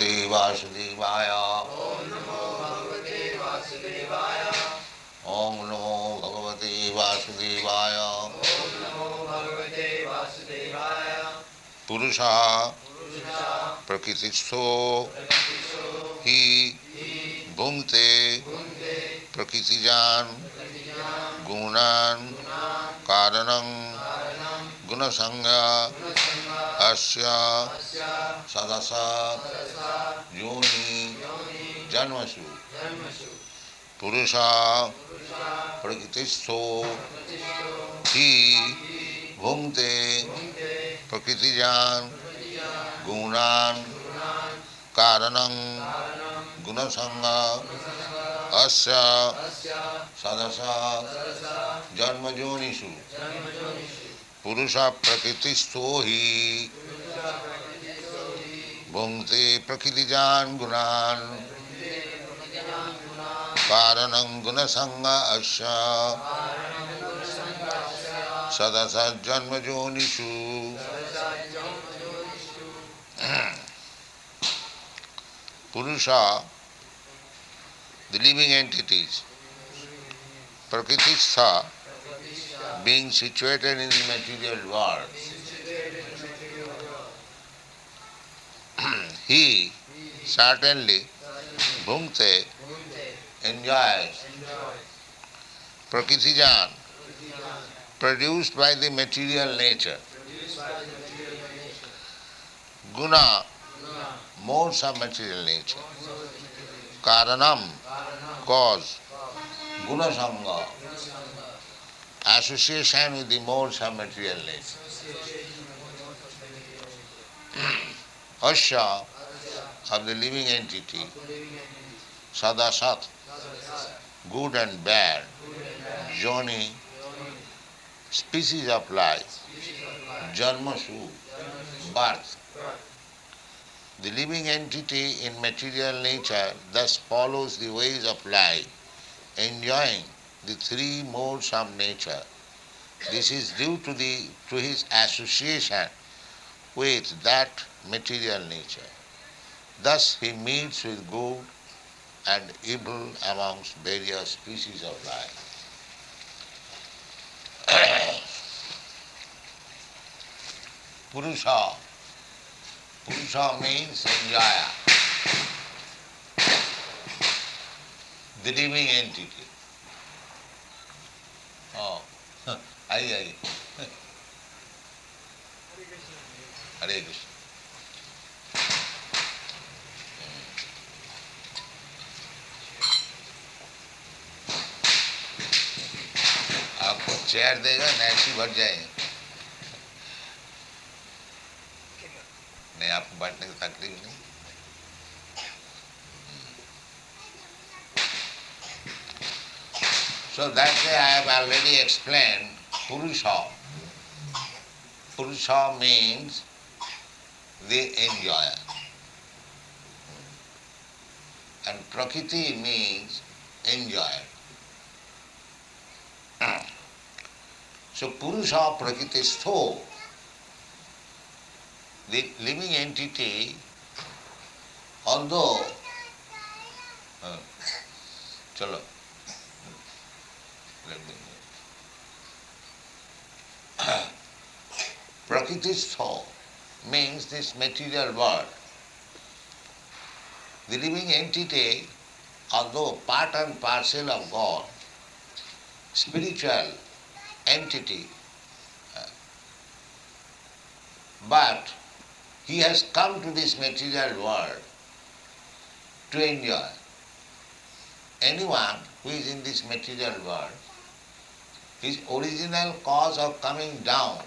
Bhagavate Vasudevaya. Om Namo Bhagavate Vasudevaya. Om Namo Bhagavate Vasudevaya. Om Namo Bhagavate Vasudevaya. Purusha Purusha Prakritistho Prakritisho Hi Hi Bhunte Bhunte Prakritijan Prakritijam Gunan Gunam Karanam Karanam Gunasanga Gunasanga Asya Asya Sadasa Sadasa Yoni Yoni Janmasu Dharmashu Purusha Purusha Prakritistho Prakritisho Hi Hi Bhunte Bhunte Prakritijan Prakritijam Gunan Gunam Karanam Karanam Gunasanga Gunasanga Asya Asya Sadasa Sadasa Janmajonishu Janmajonishu Purusha Prakritisto hi Purusha Prakritisho Hi Bhunte Prakritijan Gunan Bhunte Prakritijam Gunam Karanam Gunasanga Asya Karanam Gunasanga Asya Sadasa Janmajonishu. Sadasa Janmajonishu Purusha, the living entities. Prakritistha, Prakritisha being situated in the material world. situated in the material world. He He certainly certainly bhunte Bhunte enjoys enjoys Prakritijan Prakritijam produced by the material nature. produced by the material nature. Guna, Guna modes of material nature. modes of material nature. Karanam, Karanam cause. cause. Gunasanga, Gunasanga association with the modes of material nature. association with the modes of material nature. Asya, Asya of the living entity. of the living entity. Sadasat, Sadasa good and bad. good and bad. Joni, Yoni species of life. species of life. Janmasu, Janmasu birth. birth. The living entity in material nature thus follows the ways of life, enjoying the three modes of nature. This is due to his association with that material nature. Thus he meets with good and evil amongst various species of life. Purusha. Purusha means enjoyer, the living entity. Oh, aye. Hare Krishna. आपको chair देगा ना ऐसी भर जाए नहीं आपको बैठने की तकलीफ नहीं. So that way I have already explained Purusha. Purusha means the enjoyer. And Prakriti means enjoyer. So Purusha Prakritisto, the living entity, although chalo, let me Prakritisto means this material world. The living entity, although part and parcel of God, spiritual entity, but he has come to this material world to enjoy. Anyone who is in this material world, his original cause of coming down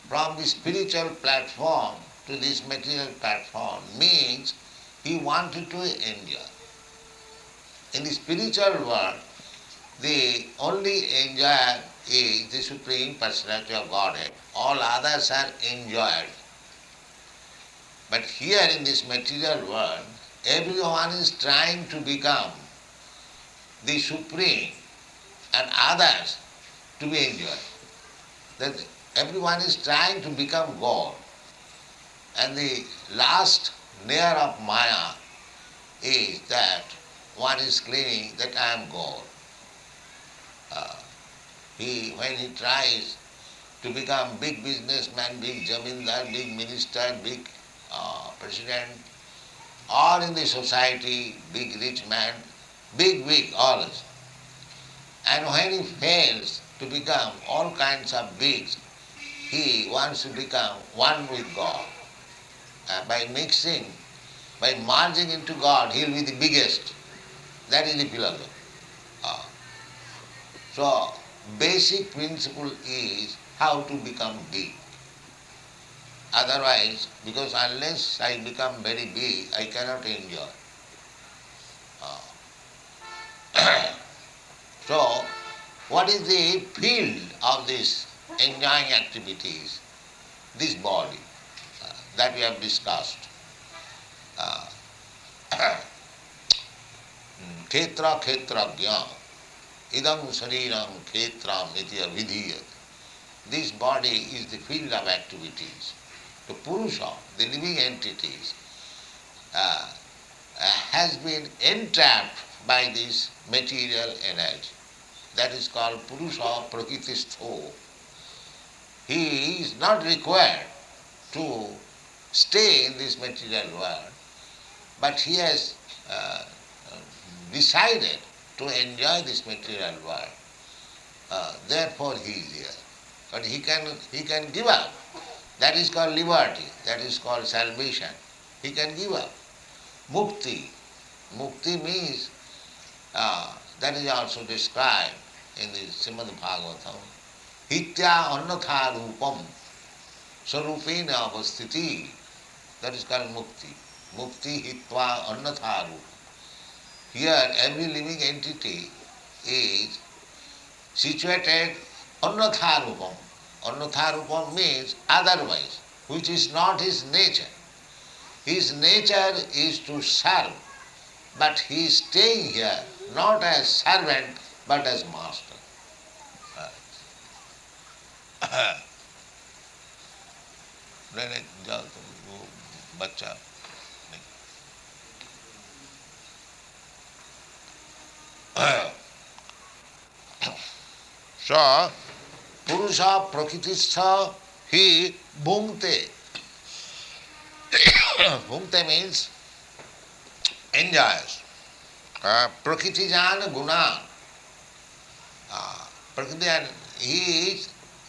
from the spiritual platform to this material platform means he wanted to enjoy. In the spiritual world, the only enjoyer is the Supreme Personality of Godhead. All others are enjoyed. But here in this material world, everyone is trying to become the Supreme and others to be enjoyed. That everyone is trying to become God. And the last layer of Maya is that one is claiming that I am God. Uh, when he tries to become big businessman, big zamindar, big minister, big president, or in the society, big rich man, big, always. And when he fails to become all kinds of bigs, he wants to become one with God. By mixing, by merging into God, he will be the biggest. That is the philosophy. Uh, so, basic principle is how to become big. Otherwise, because unless I become very big, I cannot enjoy. So, what is the field of this enjoying activities? This body that we have discussed. Uh, Khetra khetrajna, idam sariram khetram iti avidhiyat. This body is the field of activities. The Purusha, the living entities, has been entrapped by this material energy. That is called Purusha Prakristho. He is not required to stay in this material world, but he has decided to enjoy this material world. Therefore he is here. But he can give up. That is called liberty. That is called salvation. He can give up. Mukti. Mukti means, that is also described in the Srimad Bhagavatam. Hitya annatha rupam sarupena avasthiti. That is called mukti. Mukti hitva annatha rupam. Here every living entity is situated annatha rupam. Annatha rupam means otherwise, which is not his nature. His nature is to serve, but he is staying here not as servant but as master. जाओ तुम वो बच्चा So, Purusha Prakristha, he bhungte. Bhungte means enjoys. Prakritijan guna. Prakritijan, he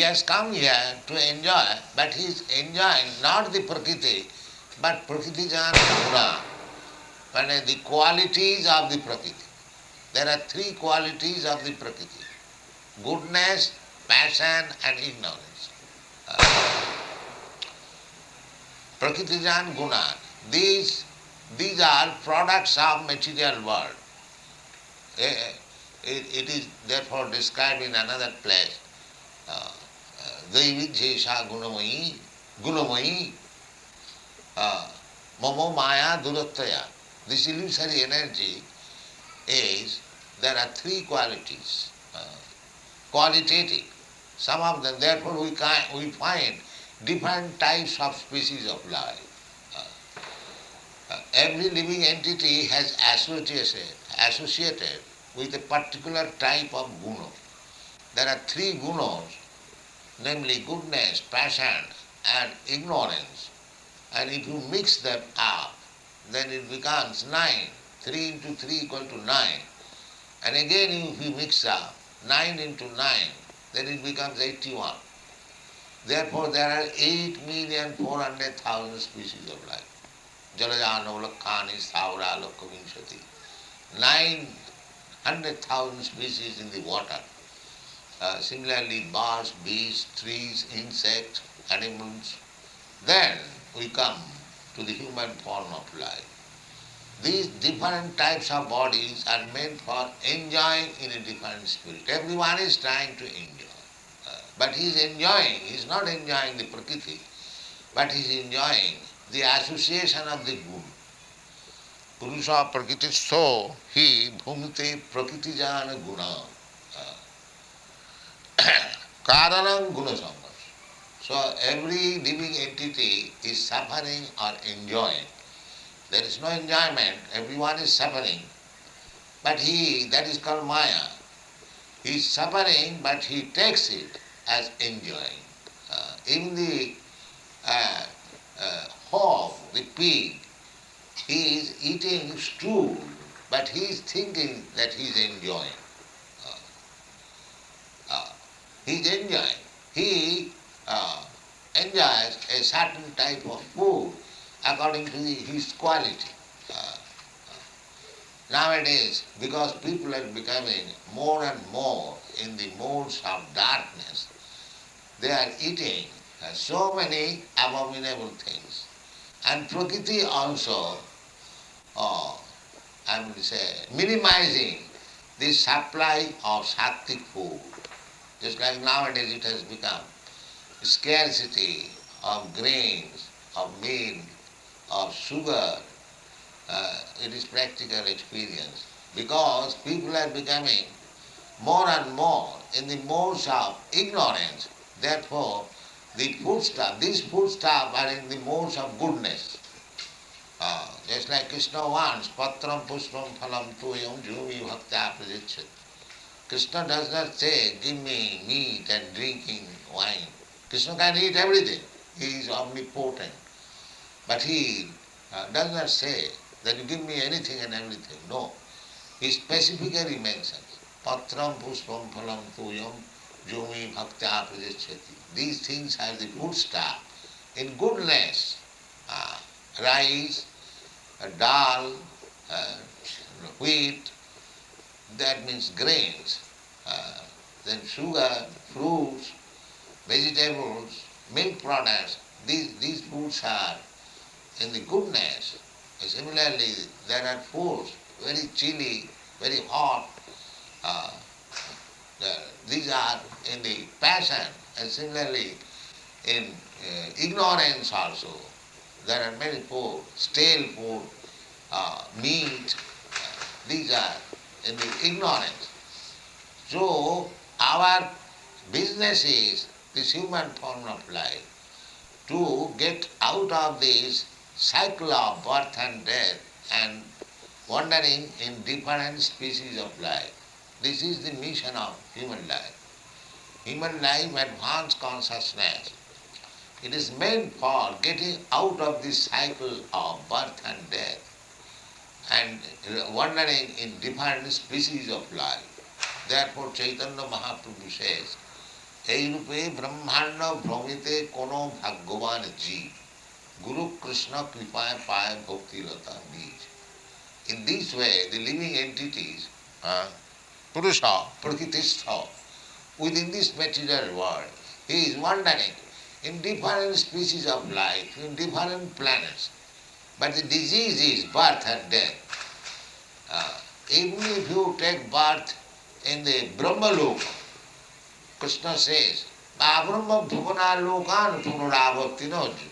has come here to enjoy, but he is enjoying not the Prakriti, but Prakritijan guna. And the qualities of the Prakriti. There are three qualities of the Prakriti: goodness, passion and ignorance. Prakritijan guna. These are products of material world. It is therefore described in another place. Devi Jesha Gunamayi, Mamo Maya Durattaya. This illusory energy is, there are three qualities, qualitative. Some of them, therefore we find different types of species of life. Every living entity has associated with a particular type of guna. There are three gunas, namely goodness, passion and ignorance. And if you mix them up, then it becomes 9. 3 into 3 equal to 9. And again if you mix up 9 into 9, then it becomes 81. Therefore there are 8,400,000 species of life. Jalajano lakhani saura lokkavinshati. 900,000 species in the water. Similarly birds, beasts, trees, insects, animals. Then we come to the human form of life. These different types of bodies are meant for enjoying in a different spirit. Everyone is trying to enjoy. But he is enjoying, he is not enjoying the Prakriti, but he is enjoying the association of the good. Purusha Prakriti so he bhumte Prakritijan guna. Karanam guna samgas. So every living entity is suffering or enjoying. There is no enjoyment, everyone is suffering. But that is called Maya. He is suffering, but he takes it as enjoying. Even the hog, the pig, he is eating stool, but he is thinking that he is enjoying. Uh, he is enjoying. He enjoys a certain type of food according to his quality. Uh, Nowadays, because people are becoming more and more in the modes of darkness, they are eating so many abominable things. And Prakriti also, uh, I would say, minimizing the supply of sattvic food. Just like nowadays it has become scarcity of grains, of milk, of sugar. It is practical experience. Because people are becoming more and more in the modes of ignorance. Therefore, these foodstuffs are in the modes of goodness. Just like Krishna wants, patram pushpam phalam tuyam jhumi bhakta prajichat. Krishna does not say, give me meat and drinking wine. Krishna can eat everything. He is omnipotent. But he does not say that you give me anything and everything. No. He specifically mentions patram pushpam phalam tuyam jumi bhakta prajachyati. These things are the foodstuff in goodness. Uh, Rice, dal, uh, wheat, that means grains. Then sugar, fruits, vegetables, milk products, these foods are in the goodness. Similarly, there are foods very chilly, very hot. Uh, these are in the passion, and similarly in ignorance also. There are many food, stale food, meat. These are in the ignorance. So our business is this human form of life to get out of this cycle of birth and death and wandering in different species of life. This is the mission of human life. Human life, advanced consciousness, it is meant for getting out of this cycle of birth and death and wandering in different species of life. Therefore Chaitanya Mahaprabhu says, এই রূপে ব্রহ্মাণ্ড ভ্রমিতে কোনো ভাগ্যবান জীব গুরু কৃষ্ণ কৃপায় পায় ভক্তিলতা বীজ. In this way, the living entities, Purusha, Prakristha, within this material world, he is wandering in different species of life, in different planets. But the disease is birth and death. Even if you take birth in the Brahmaloka, Krishna says, Abrahma Bhuvana Lokan Punaravartinoju.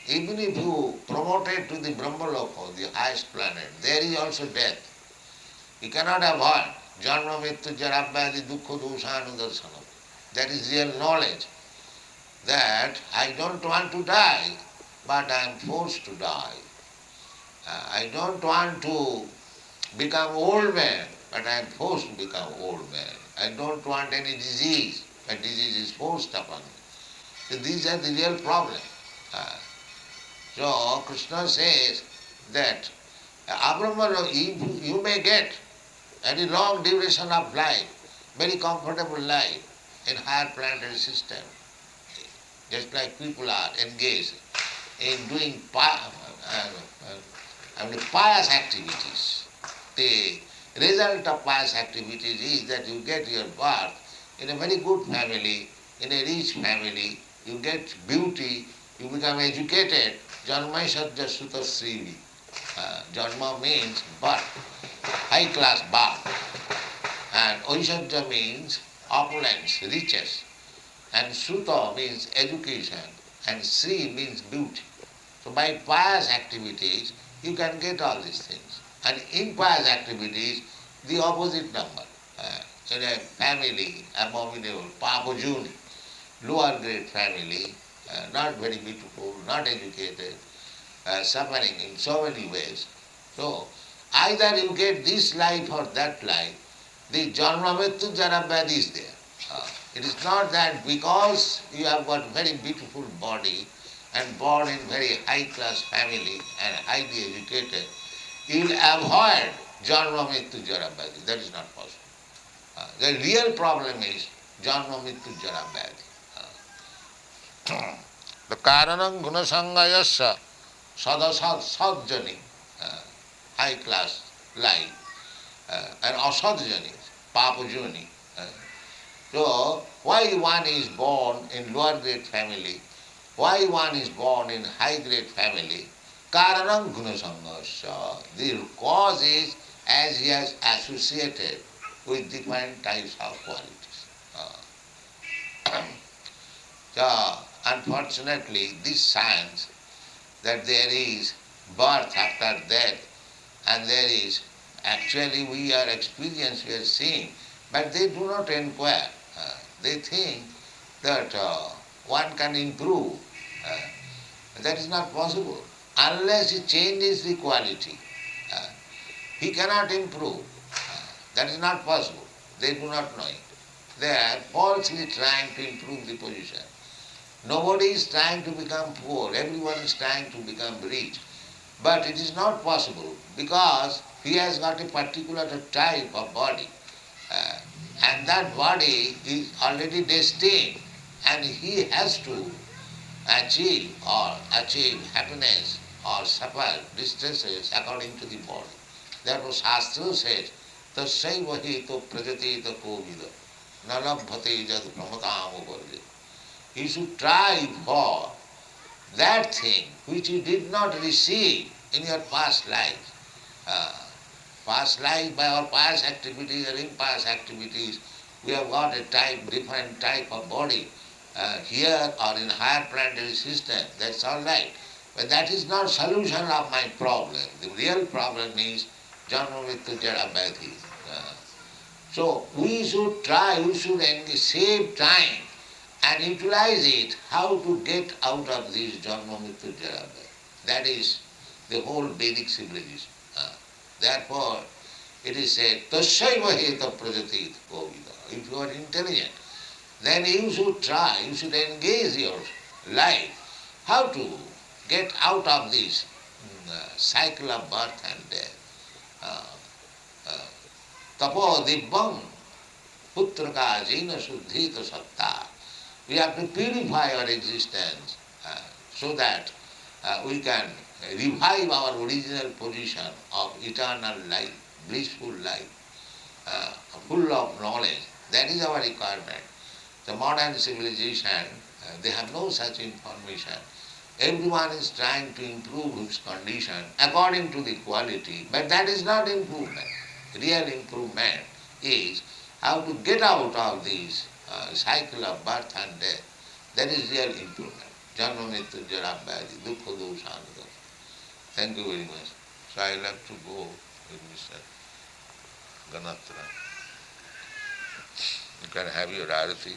Even if you promoted to the Brahmaloka, the highest planet, there is also death. You cannot avoid Janma Mrityu Jarabhyadi Dukkha Doshanudarsanam. That is real knowledge. That I don't want to die, but I am forced to die. I don't want to become old man, but I am forced to become old man. I don't want any disease, but disease is forced upon me. So these are the real problems. So Krishna says that Abrahma, you may get any long duration of life, very comfortable life in higher planetary system. Just like people are engaged in doing pious activities. The result of pious activities is that you get your birth in a very good family, in a rich family, you get beauty, you become educated. Janma Sadhya Sutta Srivi. Janma means birth, high class birth. And Oishadya means opulence, riches. And Sutta means education. And Sri means beauty. So by pious activities, you can get all these things. And impious activities, the opposite number. In a family, abominable, papajuni, lower grade family, not very beautiful, not educated, suffering in so many ways. So either you get this life or that life. The Janma Mrityu Jara Vyadhi is there. It is not that because you have got very beautiful body and born in very high class family and highly educated, you will avoid Janma Mrityu Jara Vyadhi. That is not possible. The real problem is Janma Mrityu Jara Vyadhi. The Karanam Gunasangayasya Sadasad Sadjani, high class life, and Asadjani, Papajani. So, why one is born in lower grade family, why one is born in high grade family? Karanam Gunasangasya. The cause is as he has associated with different types of qualities. So, unfortunately, this science that there is birth after death and there is actually we are experienced, we are seeing, but they do not inquire. They think that one can improve. That is not possible. Unless he changes the quality, he cannot improve. That is not possible. They do not know it. They are falsely trying to improve the position. Nobody is trying to become poor. Everyone is trying to become rich. But it is not possible because he has got a particular type of body. Uh, and that body is already destined and he has to achieve happiness or suffer distresses according to the body. Therefore Shastra says, Tasyaiva hetu prajateta kovida nalabhate jad pramatam uparjit. You should try for that thing which you did not receive in your past life. Past life, by our past activities or impast activities, we have got a different type of body. Here or in higher planetary system, that's all right. But that is not solution of my problem. The real problem is Janma Mrityu Jara Vyadhi. So we should try, we should save time and utilize it how to get out of this Janma Mrityu Jara Vyadhi. That is the whole Vedic civilization. Therefore, it is said, Tasyaiva heta prajatit kovida. If you are intelligent, then you should try, you should engage your life how to get out of this cycle of birth and death. Tapo dibbam putraka jina suddhita satta. We have to purify our existence so that we can revive our original position of eternal life, blissful life, full of knowledge. That is our requirement. The modern civilization, they have no such information. Everyone is trying to improve his condition according to the quality, but that is not improvement. Real improvement is how to get out of this cycle of birth and death. That is real improvement. Janma Mrityu Jara Vyadhi, Dukkha Doshanada. Thank you very much. So I will have to go with Mr. Ganatra. You can have your arati.